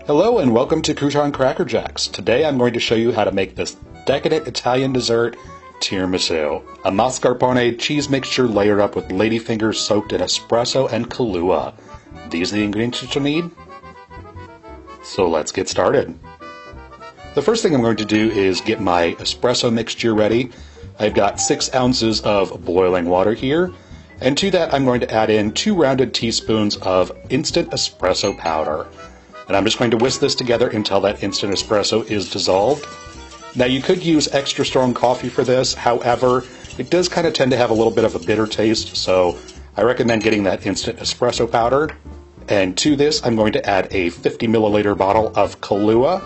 Hello and welcome to Crouton Cracker Jacks. Today I'm going to show you how to make this decadent Italian dessert, tiramisu. A mascarpone cheese mixture layered up with ladyfingers soaked in espresso and Kahlua. These are the ingredients you'll need. So let's get started. The first thing I'm going to do is get my espresso mixture ready. I've got 6 ounces of boiling water here. And to that I'm going to add in 2 rounded teaspoons of instant espresso powder. And I'm just going to whisk this together until that instant espresso is dissolved. Now you could use extra strong coffee for this, however, it does kind of tend to have a little bit of a bitter taste, so I recommend getting that instant espresso powder. And to this I'm going to add a 50 milliliter bottle of Kahlua,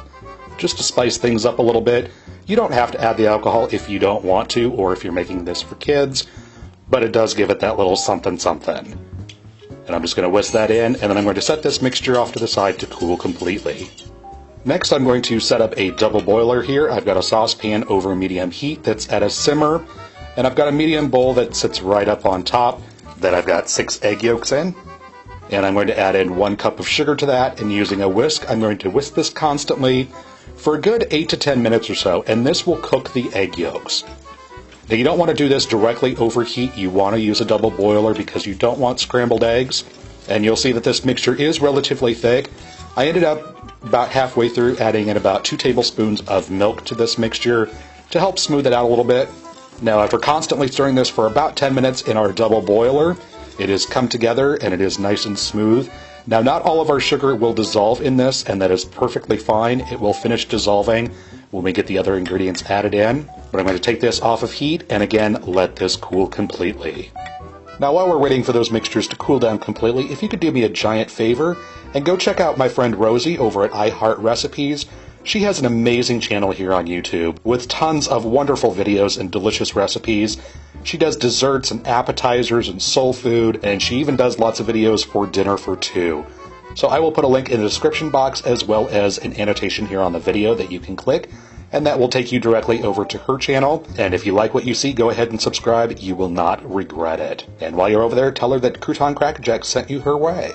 just to spice things up a little bit. You don't have to add the alcohol if you don't want to, or if you're making this for kids, but it does give it that little something something. And I'm just going to whisk that in, and then I'm going to set this mixture off to the side to cool completely. Next I'm going to set up a double boiler here. I've got a saucepan over medium heat that's at a simmer, and I've got a medium bowl that sits right up on top that I've got 6 egg yolks in. And I'm going to add in 1 cup of sugar to that, and using a whisk I'm going to whisk this constantly for a good 8 to 10 minutes or so, and this will cook the egg yolks. Now you don't want to do this directly over heat. You want to use a double boiler because you don't want scrambled eggs. And you'll see that this mixture is relatively thick. I ended up about halfway through adding in about 2 tablespoons of milk to this mixture to help smooth it out a little bit. Now after constantly stirring this for about 10 minutes in our double boiler, it has come together and it is nice and smooth. Now not all of our sugar will dissolve in this, and that is perfectly fine. It will finish dissolving when we get the other ingredients added in. But I'm going to take this off of heat and again let this cool completely. Now while we're waiting for those mixtures to cool down completely, if you could do me a giant favor and go check out my friend Rosie over at iHeart Recipes. She has an amazing channel here on YouTube with tons of wonderful videos and delicious recipes. She does desserts and appetizers and soul food, and she even does lots of videos for dinner for 2. So I will put a link in the description box as well as an annotation here on the video that you can click, and that will take you directly over to her channel. And if you like what you see, go ahead and subscribe. You will not regret it. And while you're over there, tell her that Crouton Cracker Jacks sent you her way.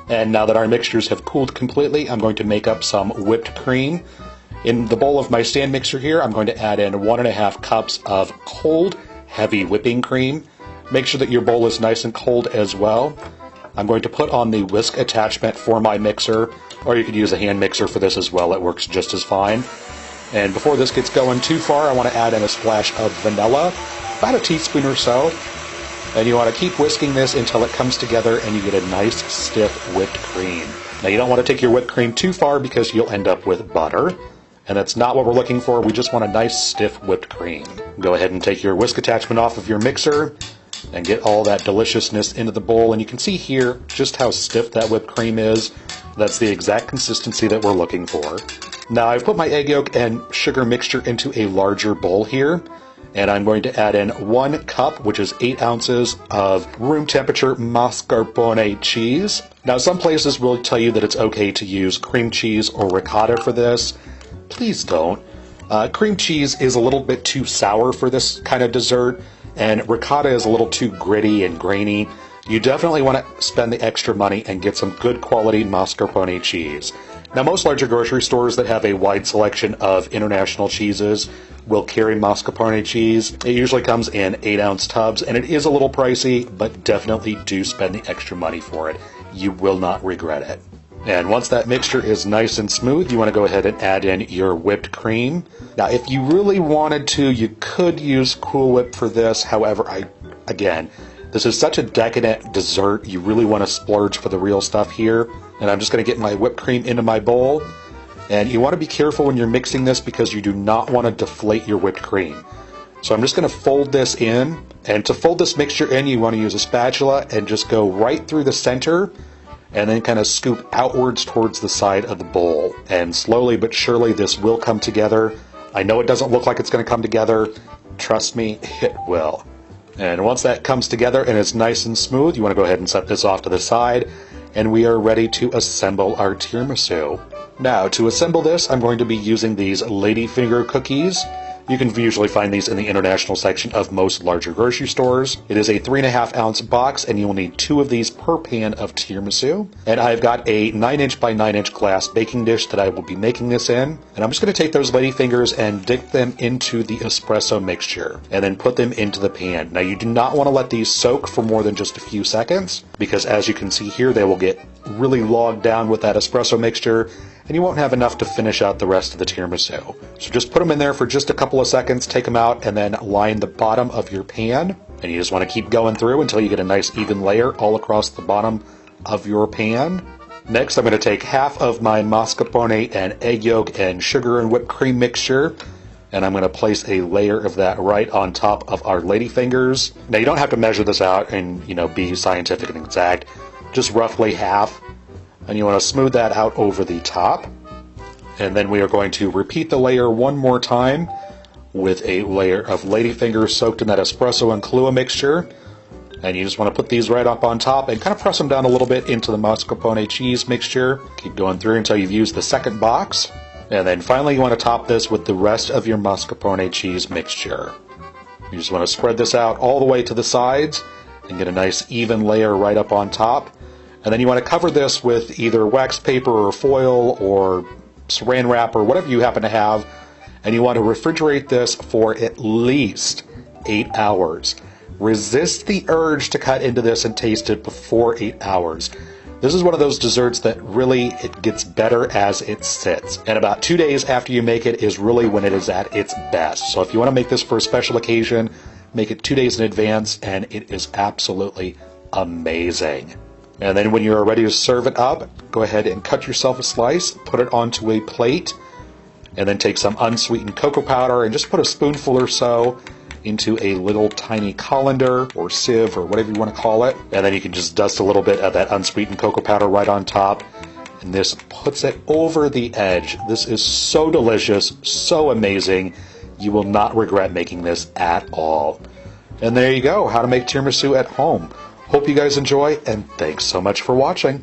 And now that our mixtures have cooled completely, I'm going to make up some whipped cream. In the bowl of my stand mixer here, I'm going to add in 1.5 cups of cold, heavy whipping cream. Make sure that your bowl is nice and cold as well. I'm going to put on the whisk attachment for my mixer, or you could use a hand mixer for this as well. It works just as fine. And before this gets going too far, I want to add in a splash of vanilla, about a teaspoon or so. And you want to keep whisking this until it comes together and you get a nice stiff whipped cream. Now you don't want to take your whipped cream too far because you'll end up with butter. And that's not what we're looking for. We just want a nice stiff whipped cream. Go ahead and take your whisk attachment off of your mixer and get all that deliciousness into the bowl. And you can see here just how stiff that whipped cream is. That's the exact consistency that we're looking for. Now I've put my egg yolk and sugar mixture into a larger bowl here. And I'm going to add in 1 cup, which is 8 ounces of room temperature mascarpone cheese. Now some places will tell you that it's okay to use cream cheese or ricotta for this. Please don't. Cream cheese is a little bit too sour for this kind of dessert, and ricotta is a little too gritty and grainy. You definitely want to spend the extra money and get some good quality mascarpone cheese. Now most larger grocery stores that have a wide selection of international cheeses will carry mascarpone cheese. It usually comes in 8-ounce tubs, and it is a little pricey, but definitely do spend the extra money for it. You will not regret it. And once that mixture is nice and smooth, you want to go ahead and add in your whipped cream. Now if you really wanted to, you could use Cool Whip for this. However, again, this is such a decadent dessert, you really want to splurge for the real stuff here. And I'm just going to get my whipped cream into my bowl. And you want to be careful when you're mixing this because you do not want to deflate your whipped cream. So I'm just going to fold this in. And to fold this mixture in, you want to use a spatula and just go right through the center and then kind of scoop outwards towards the side of the bowl. And slowly but surely this will come together. I know it doesn't look like it's going to come together. Trust me, it will. And once that comes together and it's nice and smooth, you want to go ahead and set this off to the side. And we are ready to assemble our tiramisu. Now, to assemble this, I'm going to be using these ladyfinger cookies. You can usually find these in the international section of most larger grocery stores. It is a 3.5-ounce box, and you will need 2 of these per pan of tiramisu. And I've got a 9-inch by 9-inch glass baking dish that I will be making this in. And I'm just going to take those ladyfingers and dip them into the espresso mixture, and then put them into the pan. Now, you do not want to let these soak for more than just a few seconds, because as you can see here, they will get really logged down with that espresso mixture, and you won't have enough to finish out the rest of the tiramisu. So just put them in there for just a couple of seconds, take them out, and then line the bottom of your pan. And you just want to keep going through until you get a nice even layer all across the bottom of your pan. Next, I'm going to take half of my mascarpone and egg yolk and sugar and whipped cream mixture, and I'm going to place a layer of that right on top of our ladyfingers. Now, you don't have to measure this out and, be scientific and exact, just roughly half. And you want to smooth that out over the top. And then we are going to repeat the layer one more time with a layer of ladyfingers soaked in that espresso and Kahlua mixture. And you just want to put these right up on top and kind of press them down a little bit into the mascarpone cheese mixture. Keep going through until you've used the second box. And then finally you want to top this with the rest of your mascarpone cheese mixture. You just want to spread this out all the way to the sides and get a nice even layer right up on top. And then you want to cover this with either wax paper or foil or saran wrap or whatever you happen to have. And you want to refrigerate this for at least 8 hours. Resist the urge to cut into this and taste it before 8 hours. This is one of those desserts that really, it gets better as it sits. And about 2 days after you make it is really when it is at its best. So if you want to make this for a special occasion, make it 2 days in advance, and it is absolutely amazing. And then when you're ready to serve it up, go ahead and cut yourself a slice, put it onto a plate, and then take some unsweetened cocoa powder and just put a spoonful or so into a little tiny colander or sieve or whatever you want to call it. And then you can just dust a little bit of that unsweetened cocoa powder right on top. And this puts it over the edge. This is so delicious, so amazing. You will not regret making this at all. And there you go, how to make tiramisu at home. Hope you guys enjoy, and thanks so much for watching.